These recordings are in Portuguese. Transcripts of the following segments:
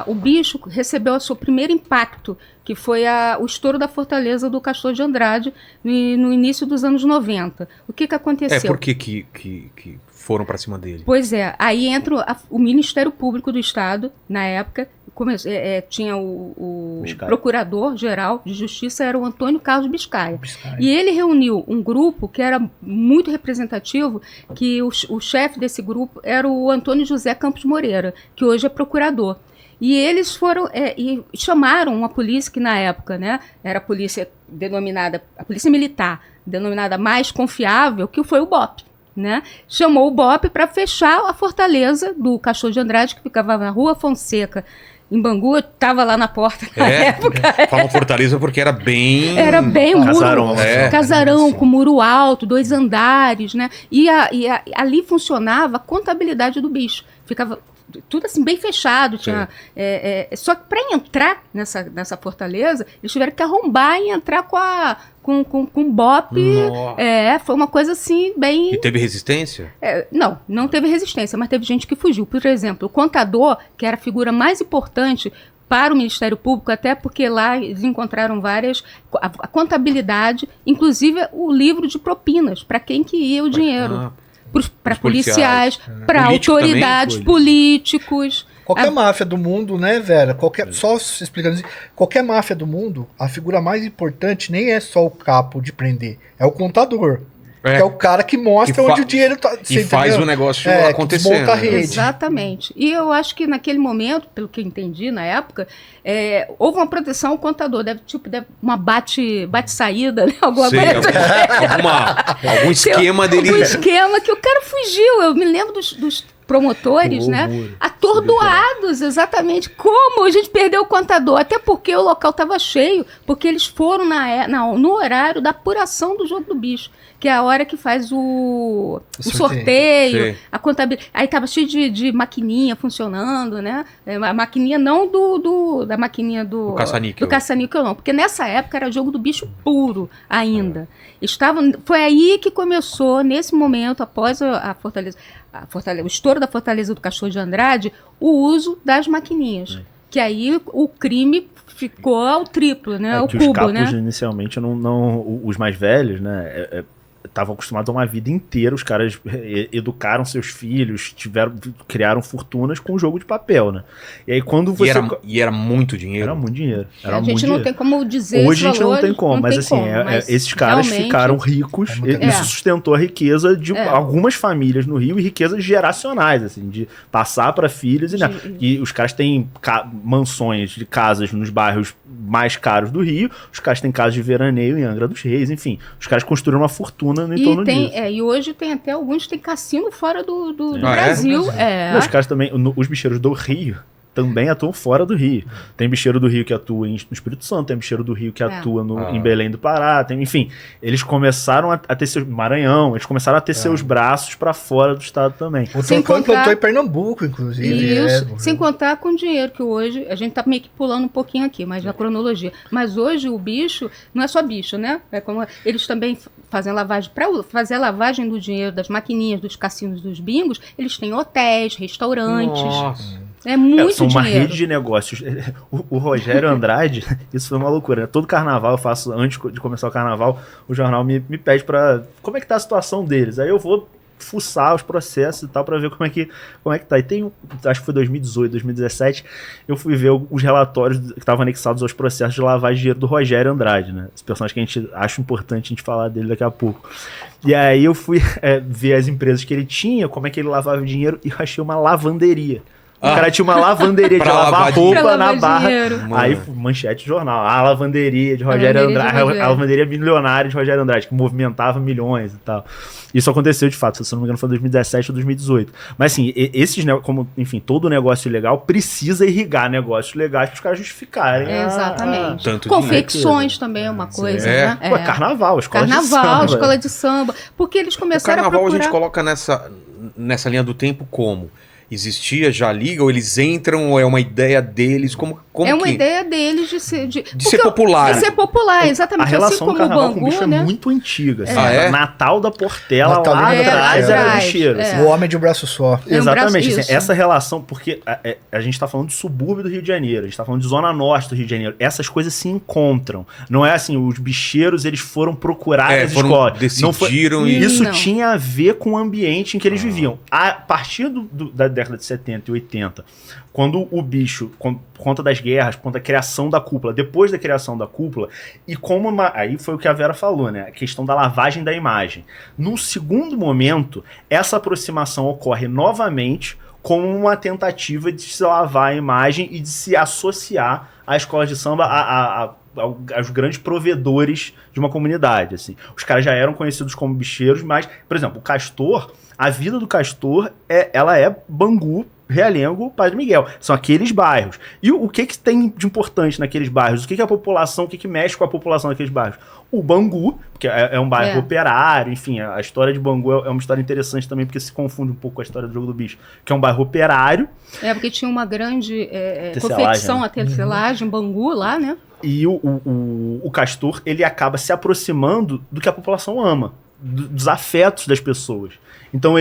o bicho recebeu o seu primeiro impacto, que foi o estouro da fortaleza do Castor de Andrade no início dos anos 90. O que aconteceu? Por que foram para cima dele? Pois é, aí entra o Ministério Público do Estado, na época, tinha o Procurador-Geral de Justiça, era o Antônio Carlos Biscaia. E ele reuniu um grupo que era muito representativo, que o chefe desse grupo era o Antônio José Campos Moreira, que hoje é procurador. E eles foram e chamaram uma polícia que na época, né, era a polícia militar, denominada mais confiável, que foi o BOP. Né? Chamou o BOP para fechar a fortaleza do Castor de Andrade, que ficava na Rua Fonseca, em Bangu. Estava lá na porta na época. Falam fortaleza porque era bem casarão, casarão com muro alto, 2 andares, né? E ali funcionava a contabilidade do bicho. Ficava tudo assim bem fechado. Tinha, só que para entrar nessa fortaleza, eles tiveram que arrombar e entrar com BOP. Foi uma coisa assim bem... E teve resistência? Não teve resistência, mas teve gente que fugiu. Por exemplo, o contador, que era a figura mais importante para o Ministério Público, até porque lá eles encontraram a contabilidade, inclusive o livro de propinas, para quem que ia o dinheiro. Para policiais, para autoridades, políticos. Qualquer máfia do mundo, né, Vera? Só explicando assim, qualquer máfia do mundo, a figura mais importante nem é só o capo de prender, é o contador. Que é o cara que mostra onde o dinheiro está. E faz o negócio acontecer. A rede. Exatamente. E eu acho que naquele momento, pelo que eu entendi na época, houve uma proteção ao contador. Deve uma bate-saída, né? Alguma coisa. Algum esquema dele. Algum esquema que o cara fugiu. Eu me lembro dos promotores, né? Atordoados, exatamente. Como a gente perdeu o contador? Até porque o local estava cheio, porque eles foram no horário da apuração do jogo do bicho, que é a hora que faz o sorteio, a contabilidade. Aí estava cheio de maquininha funcionando, né? A maquininha não da maquininha do caça-níquel. Do caça-níquel não, porque nessa época era jogo do bicho puro ainda. Foi aí que começou, nesse momento, após a fortaleza, o estouro da fortaleza do Castor de Andrade, o uso das maquininhas. Que aí o crime ficou ao triplo, né? Ao cubo, os capos, né? Inicialmente, os mais velhos, né? Estavam acostumados a uma vida inteira, os caras educaram seus filhos, criaram fortunas com o jogo de papel, né? E aí quando você... E era muito dinheiro. Era muito dinheiro. A gente não tem como dizer hoje esse a valor, gente não tem como, mas assim, esses caras ficaram ricos, isso sustentou a riqueza de algumas famílias no Rio e riquezas geracionais, assim, de passar para filhos e os caras têm mansões de casas nos bairros mais caros do Rio, os caras têm casas de veraneio em Angra dos Reis, enfim, os caras construíram uma fortuna em torno disso. E hoje tem até alguns que tem cassino fora do Brasil. Os caras também, os bicheiros do Rio também atuam fora do Rio. Tem bicheiro do Rio que atua no Espírito Santo, tem bicheiro do Rio que atua em Belém do Pará, enfim, eles começaram a ter seus... Maranhão, eles começaram a ter seus braços para fora do estado também. O Trocano plantou em Pernambuco, inclusive. Isso, sem contar com o dinheiro, que hoje, a gente tá meio que pulando um pouquinho aqui, mas na cronologia. Mas hoje o bicho, não é só bicho, né? Eles também fazem lavagem, para fazer a lavagem do dinheiro das maquininhas, dos cassinos, dos bingos, eles têm hotéis, restaurantes. Nossa. É muito são uma dinheiro. rede de negócios. O Rogério Andrade, isso foi uma loucura, né? Todo carnaval eu faço, antes de começar o carnaval, o jornal me pede pra... Como é que tá a situação deles? Aí eu vou fuçar os processos e tal pra ver como é que tá. E tem, acho que foi 2018, 2017, eu fui ver os relatórios que estavam anexados aos processos de lavagem de dinheiro do Rogério Andrade, né? Esse personagem que a gente acha importante a gente falar dele daqui a pouco. E aí eu fui ver as empresas que ele tinha, como é que ele lavava o dinheiro, e eu achei uma lavanderia. O cara tinha uma lavanderia de lavar roupa na Barra. Aí, manchete de jornal. A lavanderia de Rogério Andrade. A lavanderia milionária de Rogério Andrade, que movimentava milhões e tal. Isso aconteceu de fato, se não me engano, foi em 2017 ou 2018. Mas assim, esses negócios, como, enfim, todo negócio legal precisa irrigar negócios legais para os caras justificarem. Exatamente. Tanto confecções também é uma coisa, né? Pô, carnaval, escola de samba. Carnaval, escola de samba. Porque eles começaram a procurar... O carnaval a gente coloca nessa linha do tempo como? existia já a liga? Ou eles entram, ou é uma ideia deles? Como é uma ideia deles de ser popular. De ser popular, exatamente. A relação assim como do carnaval o Bangu, com o bicho né? é muito antiga. Assim, é? Natal da Portela, Natal lá atrás era bicheiro. É. Assim. O homem de um braço só. Exatamente. braço, Assim, essa relação, porque a gente tá falando de subúrbio do Rio de Janeiro, a gente tá falando de zona norte do Rio de Janeiro. Essas coisas se encontram. Não é assim, os bicheiros, eles foram procurar as escolas. Decidiram Isso tinha a ver com o ambiente em que eles viviam. A partir da década de 70 e 80, quando o bicho, por conta das guerras, por conta da criação da cúpula, depois da criação da cúpula, e como aí foi o que a Vera falou, né? A questão da lavagem da imagem. Num segundo momento, essa aproximação ocorre novamente como uma tentativa de se lavar a imagem e de se associar à escola de samba, aos grandes provedores de uma comunidade. Assim. Os caras já eram conhecidos como bicheiros, mas, por exemplo, o Castor, a vida do Castor, ela é Bangu, Realengo, Padre Miguel. São aqueles bairros. E o que tem de importante naqueles bairros? O que a população, o que mexe com a população daqueles bairros? O Bangu, que é um bairro operário, enfim, a história de Bangu é uma história interessante também, porque se confunde um pouco com a história do Jogo do Bicho, que é um bairro operário. Porque tinha uma grande confecção, a tecelagem, Bangu lá, né? E o Castor, ele acaba se aproximando do que a população ama, dos afetos das pessoas. Então,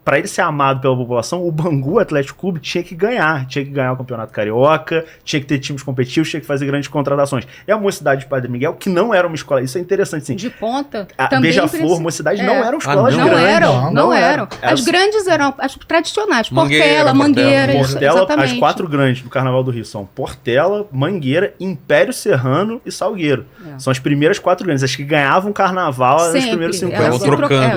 para ele ser amado pela população, o Bangu Atlético Clube tinha que ganhar o Campeonato Carioca, tinha que ter times competitivos, tinha que fazer grandes contratações. É a Mocidade de Padre Miguel, que não era uma escola, isso é interessante, sim. De ponta. A Beija-Flor, Mocidade não eram escolas não grandes. Não eram. As grandes eram as tradicionais, Portela, Mangueira. Portela, as 4 grandes do Carnaval do Rio são Portela, Mangueira, Império Serrano e Salgueiro. São as primeiras 4 grandes, as que ganhavam Carnaval nos primeiros 5 anos.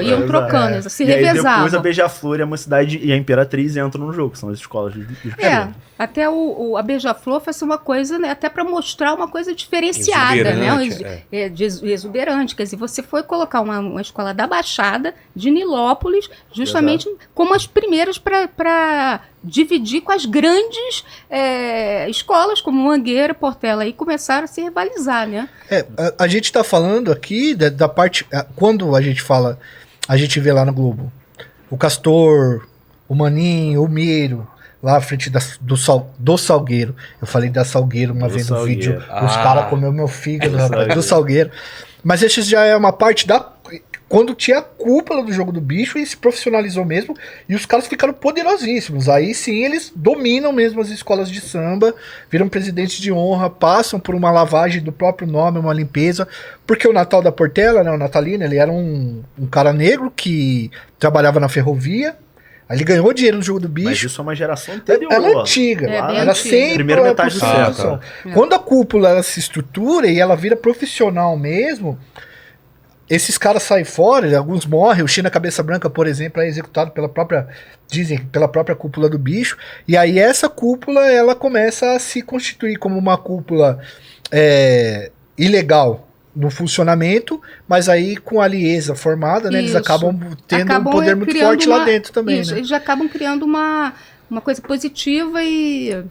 Iam trocando. Se e aí revezavam. depois a Beija-Flor e a Mocidade e a Imperatriz entram no jogo, são as escolas de até a Beija-Flor foi uma coisa, né, até para mostrar uma coisa diferenciada, exuberante. Quer dizer, você foi colocar uma escola da Baixada, de Nilópolis, justamente como as primeiras para dividir com as grandes escolas, como Mangueira, Portela, e começaram a se rivalizar, né? A gente está falando aqui da parte... Quando a gente fala... A gente vê lá no Globo o Castor, o Maninho, o Miro, lá à frente do Salgueiro. Eu falei da Salgueiro uma vez no vídeo. Os caras comeu meu fígado, rapaz, do Salgueiro. Mas esse já é uma parte quando tinha a cúpula do Jogo do Bicho e se profissionalizou mesmo, e os caras ficaram poderosíssimos. Aí sim eles dominam mesmo as escolas de samba, viram presidentes de honra, passam por uma lavagem do próprio nome, uma limpeza, porque o Natal da Portela, né, o Natalino, ele era um cara negro que trabalhava na ferrovia. Aí ele ganhou dinheiro no Jogo do Bicho. Mas isso é uma geração anterior. Ela antiga. Era sempre primeira metade do século. Quando a cúpula ela se estrutura e ela vira profissional mesmo, esses caras saem fora, alguns morrem. O China Cabeça Branca, por exemplo, é executado pela própria cúpula do Bicho. E aí essa cúpula ela começa a se constituir como uma cúpula ilegal no funcionamento, mas aí com a Liesa formada, né, eles acabam tendo um poder muito forte lá dentro também. Isso, né? Eles acabam criando uma coisa positiva e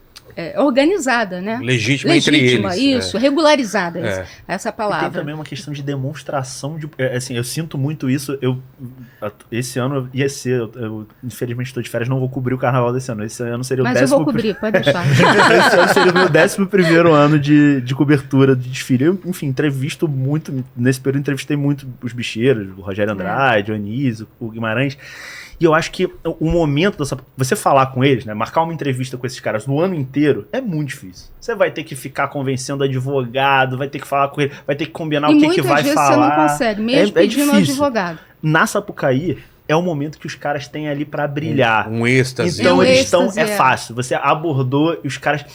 organizada, né? Legítima entre eles. Isso, regularizada, essa palavra. E tem também uma questão de demonstração de... assim, eu sinto muito isso. Esse ano ia ser... Eu infelizmente estou de férias, não vou cobrir o carnaval desse ano. Esse ano seria o Mas eu vou cobrir, pode deixar. Esse ano seria o meu 11º ano de cobertura de desfile. Eu, enfim, entrevisto muito... Nesse período entrevistei muito os bicheiros, o Rogério Andrade, o Anísio, o Guimarães. E eu acho que o momento dessa... Você falar com eles, né? Marcar uma entrevista com esses caras no ano inteiro é muito difícil. Você vai ter que ficar convencendo advogado, vai ter que falar com ele, vai ter que combinar o que vai falar. E muitas vezes você não consegue, mesmo pedindo um advogado. Na Sapucaí, é o momento que os caras têm ali pra brilhar. Um êxtase. Então eles estão... É fácil. Você abordou e os caras...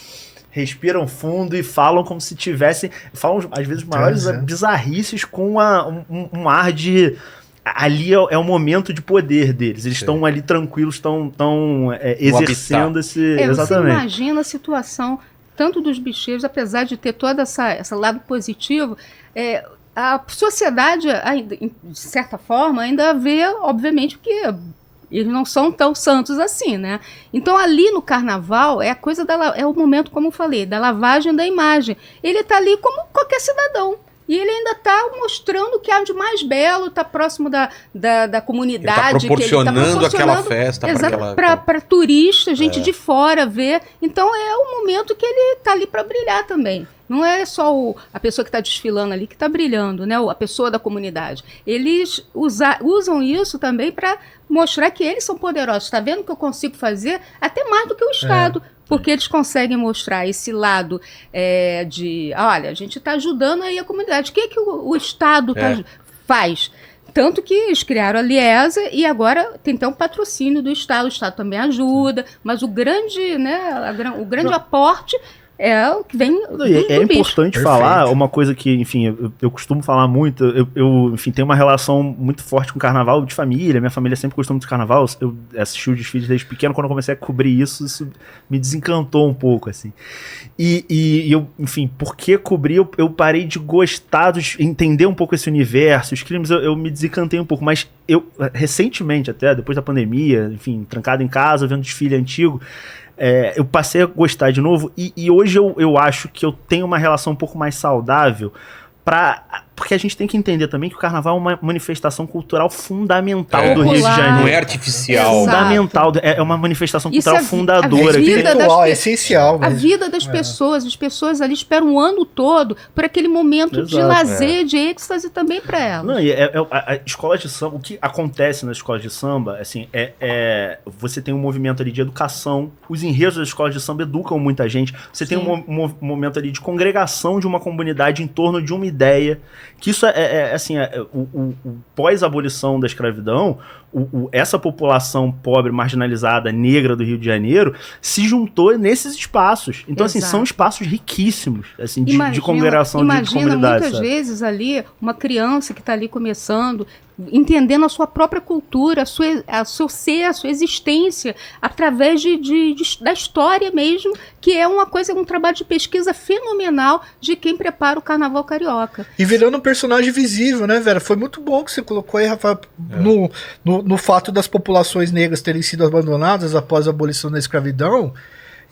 respiram fundo e falam como se tivessem... Falam, às vezes, maiores bizarrices com um ar de... Ali é o momento de poder deles. Eles estão ali tranquilos, estão exercendo esse... Exatamente. Você imagina a situação, tanto dos bicheiros, apesar de ter todo esse lado positivo, a sociedade, de certa forma, ainda vê, obviamente, que eles não são tão santos assim, né? Então, ali no carnaval, é o momento, como eu falei, da lavagem da imagem. Ele está ali como qualquer cidadão. E ele ainda está mostrando o que há de mais belo, está próximo da comunidade. Ele tá proporcionando aquela festa para turista, gente de fora ver. Então é o momento que ele está ali para brilhar também. Não é só a pessoa que está desfilando ali que está brilhando, né? A pessoa da comunidade. Eles usam isso também para mostrar que eles são poderosos. Está vendo que eu consigo fazer até mais do que o Estado. Porque eles conseguem mostrar esse lado olha, a gente está ajudando aí a comunidade. O que o Estado faz? Tanto que eles criaram a Liesa e agora tem até um patrocínio do Estado. O Estado também ajuda, mas o grande, né, o grande aporte é o que vem do importante falar uma coisa que, enfim, eu costumo falar muito. Eu, enfim, tenho uma relação muito forte com o carnaval de família. Minha família sempre gostou muito de carnaval. Eu assisti o desfile desde pequeno. Quando eu comecei a cobrir isso me desencantou um pouco, assim. E eu, enfim, porque cobrir, eu parei de gostar, entender um pouco esse universo. Os crimes, eu me desencantei um pouco. Mas eu, recentemente, até depois da pandemia, enfim, trancado em casa, vendo desfile antigo, eu passei a gostar de novo e hoje eu acho que eu tenho uma relação um pouco mais saudável porque a gente tem que entender também que o carnaval é uma manifestação cultural fundamental do Rio de Janeiro. Não é artificial. Fundamental, é uma manifestação cultural fundadora. É essencial. A vida das pessoas, as pessoas ali esperam o ano todo por aquele momento de lazer, de êxtase também para elas. Não, a escola de samba, o que acontece na escola de samba, assim, você tem um movimento ali de educação, os enredos da escola de samba educam muita gente, você tem um momento ali de congregação de uma comunidade em torno de uma ideia, que isso o pós-abolição da escravidão, essa população pobre, marginalizada, negra do Rio de Janeiro, se juntou nesses espaços. Então, assim, são espaços riquíssimos, assim, de congregação de comunidades. Imagina, muitas vezes ali, uma criança que está ali começando, entendendo a sua própria cultura, a seu ser, a sua existência, através da história mesmo, que é um trabalho de pesquisa fenomenal de quem prepara o Carnaval Carioca. E virando um personagem visível, né, Vera? Foi muito bom que você colocou aí, Rafael, no fato das populações negras terem sido abandonadas após a abolição da escravidão,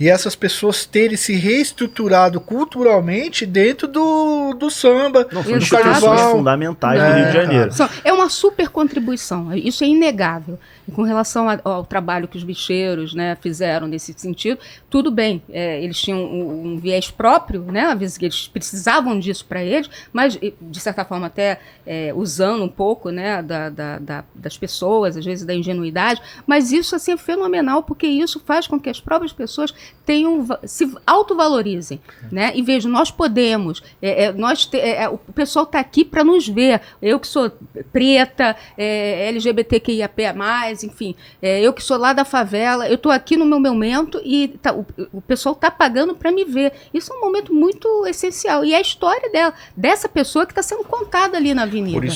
e essas pessoas terem se reestruturado culturalmente dentro do samba, do carnaval. Fundamentais do Rio de Janeiro. É uma super contribuição, isso é inegável. E com relação ao trabalho que os bicheiros, né, fizeram nesse sentido, tudo bem, eles tinham um viés próprio, né, às vezes eles precisavam disso para eles, mas de certa forma até usando um pouco, né, das pessoas, às vezes da ingenuidade, mas isso assim, é fenomenal, porque isso faz com que as próprias pessoas se autovalorizem, né? E vejam, nós podemos, o pessoal está aqui para nos ver, eu que sou preta, LGBTQIAP+, enfim, eu que sou lá da favela, eu estou aqui no meu momento e o pessoal está pagando para me ver. Isso é um momento muito essencial e é a história dessa pessoa que está sendo contada ali na avenida.